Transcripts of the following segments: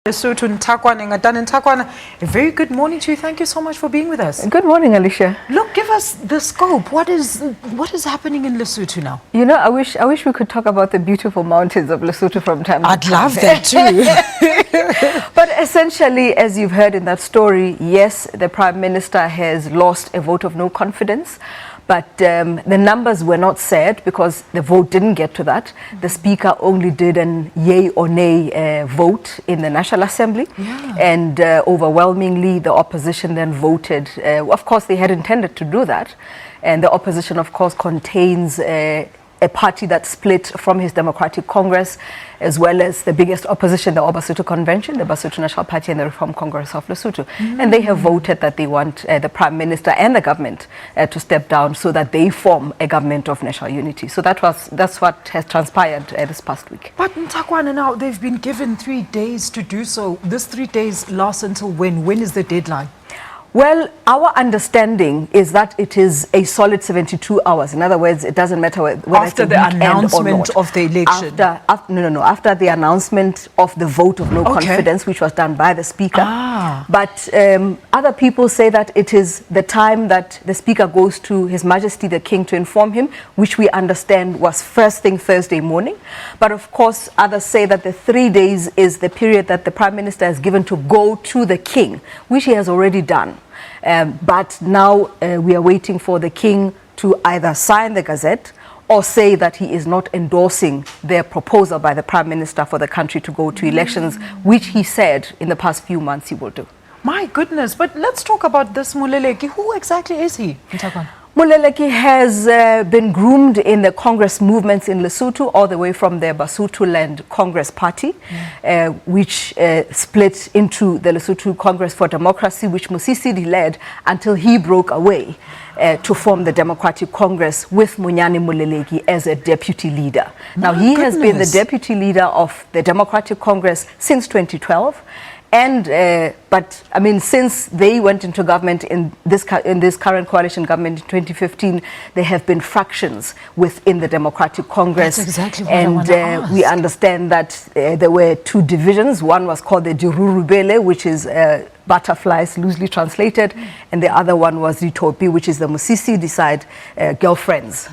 Lesotho, Ntakwana, a very good morning to you. Thank you so much for being with us. Good morning, Alicia. Look, give us the scope. What is happening in Lesotho now? You know, I wish we could talk about the beautiful mountains of Lesotho from time to time. I'd love that too. But essentially, as you've heard in that story, yes, the Prime Minister has lost a vote of no confidence. But the numbers were not said because the vote didn't get to that. The Speaker only did an yay or nay vote in the National Assembly. Yeah. And overwhelmingly, the opposition then voted. Of course, they had intended to do that. And the opposition, of course, contains a party that split from his Democratic Congress, as well as the biggest opposition, the Basotho Convention, the Basotho National Party, and the Reform Congress of Lesotho. And they have voted that they want the Prime Minister and the government to step down so that they form a government of national unity. So that's what has transpired this past week. But Ntakwana, now they've been given 3 days to do so. This 3 days lasts until when? When is the deadline? Well, our understanding is that it is a solid 72 hours. In other words, it doesn't matter whether after the announcement of the election. After the announcement of the vote of no confidence, which was done by the Speaker. But other people say that it is the time that the Speaker goes to His Majesty the King to inform him, which we understand was first thing Thursday morning. But of course, others say that the 3 days is the period that the Prime Minister has given to go to the King, which he has already done. But now we are waiting for the King to either sign the Gazette or say that he is not endorsing their proposal by the Prime Minister for the country to go to elections, which he said in the past few months he will do. My goodness, but let's talk about this Moleleki. Who exactly is he, Ntakwana? Moleleki has been groomed in the Congress movements in Lesotho, all the way from the Basotho Land Congress Party, which split into the Lesotho Congress for Democracy, which Mosisili led until he broke away to form the Democratic Congress with Munyane Moleleki as a deputy leader. Now, he has been the deputy leader of the Democratic Congress since 2012. And but I mean, since they went into government in this current coalition government in 2015, there have been fractions within the Democratic Congress. That's exactly what I want to ask. We understand that there were 2 divisions. One was called the Dirurubele, which is butterflies loosely translated, and the other one was Ritopi, which is the Mosisili side, girlfriends,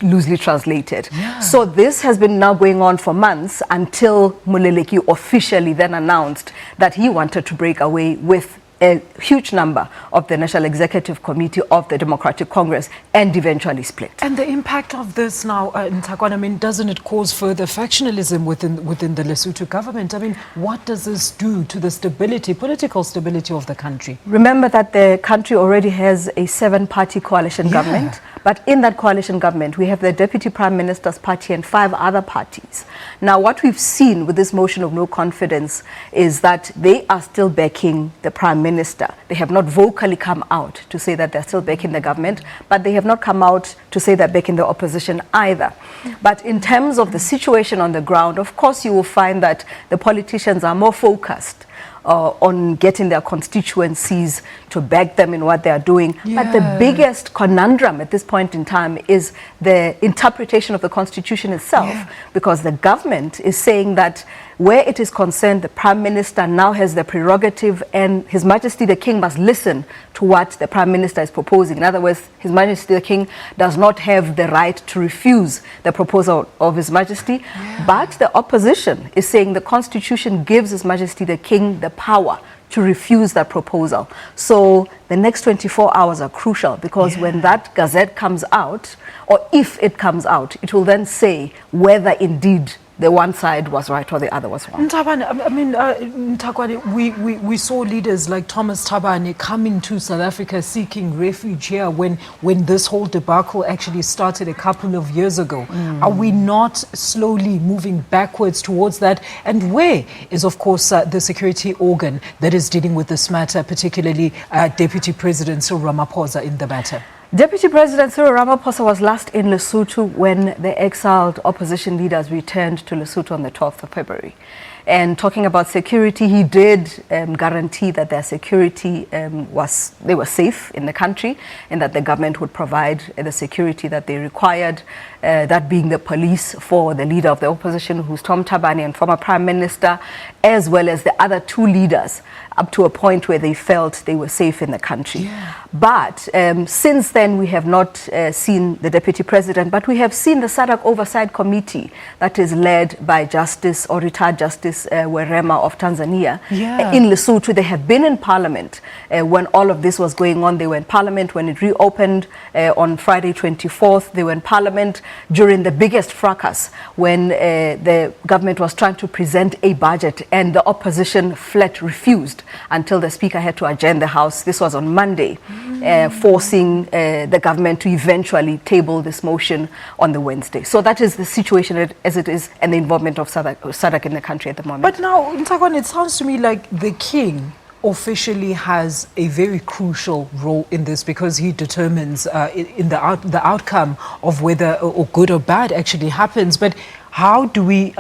loosely translated. Yeah. So this has been now going on for months until Moleleki officially then announced that he wanted to break away with a huge number of the National Executive Committee of the Democratic Congress and eventually split. And the impact of this now, Ntakwana, I mean, doesn't it cause further factionalism within the Lesotho government? I mean, what does this do to the stability, political stability of the country? Remember that the country already has a 7-party coalition government. But in that coalition government, we have the Deputy Prime Minister's party and 5 other parties. Now, what we've seen with this motion of no confidence is that they are still backing the Prime Minister. They have not vocally come out to say that they're still backing the government, but they have not come out to say they're backing the opposition either. But in terms of the situation on the ground, of course, you will find that the politicians are more focused on getting their constituencies to back them in what they are doing. But the biggest conundrum at this point in time is the interpretation of the Constitution itself, because the government is saying that where it is concerned, the Prime Minister now has the prerogative and His Majesty the King must listen to what the Prime Minister is proposing. In other words, His Majesty the King does not have the right to refuse the proposal of His Majesty. But the opposition is saying the Constitution gives His Majesty the King the power to refuse that proposal. So the next 24 hours are crucial, because when that Gazette comes out, or if it comes out, it will then say whether indeed the one side was right or the other was wrong. Ntakwane, we saw leaders like Thomas Thabane coming to South Africa seeking refuge here when this whole debacle actually started a couple of years ago. Are we not slowly moving backwards towards that? And where is, of course, the security organ that is dealing with this matter, particularly Deputy President Cyril Ramaphosa in the matter? Deputy President Cyril Ramaphosa was last in Lesotho when the exiled opposition leaders returned to Lesotho on the 12th of February. And talking about security, he did guarantee that their security they were safe in the country, and that the government would provide the security that they required, that being the police for the leader of the opposition, who's Tom Thabane, and former Prime Minister, as well as the other two leaders, up to a point where they felt they were safe in the country. Yeah. But since then, we have not seen the Deputy President, but we have seen the SADC Oversight Committee that is led by Justice or retired Justice Werema of Tanzania. Yeah. In Lesotho. They have been in Parliament when all of this was going on. They were in Parliament when it reopened on Friday 24th. They were in Parliament during the biggest fracas when the government was trying to present a budget and the opposition flat refused until the Speaker had to adjourn the House. This was on Monday, forcing the government to eventually table this motion on the Wednesday. So that is the situation as it is, and the involvement of SADC in the country at the moment. But now, Ntakwana, it sounds to me like the king officially has a very crucial role in this, because he determines in the outcome of whether or good or bad actually happens. But how do we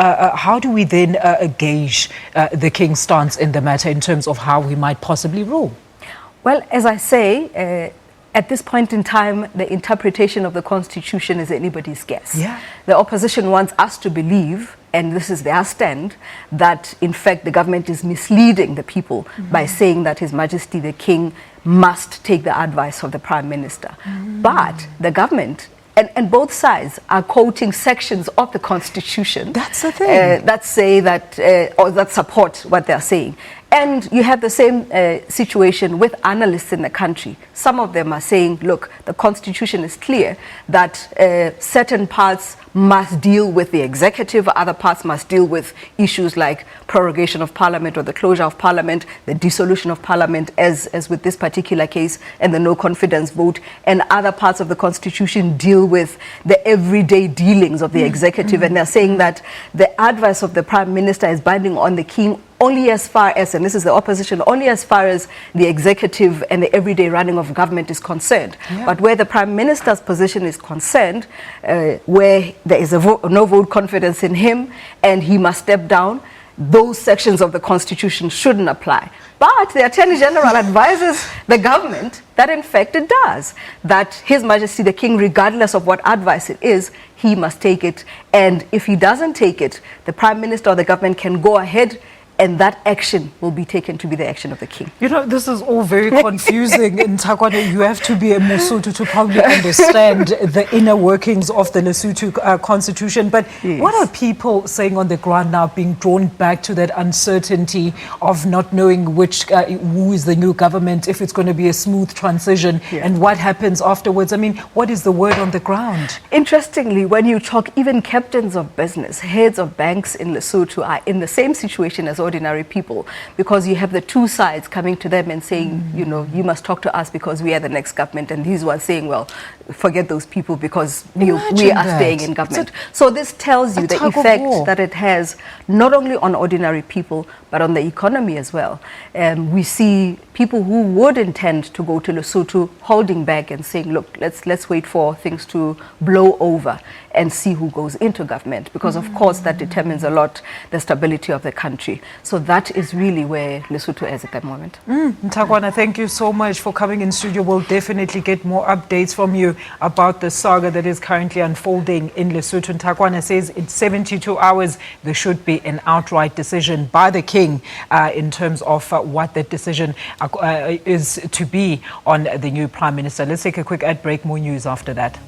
then gauge the king's stance in the matter in terms of how he might possibly rule? Well, as I say, at this point in time, the interpretation of the Constitution is anybody's guess. Yeah. The opposition wants us to believe, and this is their stand, that in fact the government is misleading the people by saying that His Majesty the King must take the advice of the Prime Minister. But the government and both sides are quoting sections of the Constitution. That's the thing. That say that, or that support what they're saying. And you have the same situation with analysts in the country. Some of them are saying, look, the Constitution is clear that certain parts must deal with the executive, other parts must deal with issues like prorogation of Parliament or the closure of Parliament, the dissolution of Parliament, as with this particular case, and the no confidence vote. And other parts of the Constitution deal with the everyday dealings of the executive. And they're saying that the advice of the Prime Minister is binding on the King only as far as, and this is the opposition, only as far as the executive and the everyday running of government is concerned. Yeah. But where the Prime Minister's position is concerned, where there is no vote confidence in him and he must step down, those sections of the Constitution shouldn't apply. But the Attorney General advises the government that in fact it does, that His Majesty the King, regardless of what advice it is, he must take it. And if he doesn't take it, the Prime Minister or the government can go ahead, and that action will be taken to be the action of the king. You know, this is all very confusing. In Ntakwana, you have to be a Mosotho to probably understand the inner workings of the Lesotho constitution. But yes, what are people saying on the ground now, being drawn back to that uncertainty of not knowing who is the new government, if it's going to be a smooth transition, yeah, and what happens afterwards? I mean, what is the word on the ground? Interestingly, when you talk, even captains of business, heads of banks in Lesotho are in the same situation as ordinary people, because you have the two sides coming to them and saying, you know, you must talk to us because we are the next government, and these ones saying, well, forget those people because we are staying in government. So this tells you the effect that it has not only on ordinary people but on the economy as well. We see people who would intend to go to Lesotho holding back and saying, look, let's wait for things to blow over and see who goes into government, because of course that determines a lot the stability of the country. So that is really where Lesotho is at the moment. Ntakwana, thank you so much for coming in studio. We'll definitely get more updates from you about the saga that is currently unfolding in Lesotho. Ntakwana says in 72 hours there should be an outright decision by the king in terms of what that decision is to be on the new prime minister. Let's take a quick ad break. More news after that.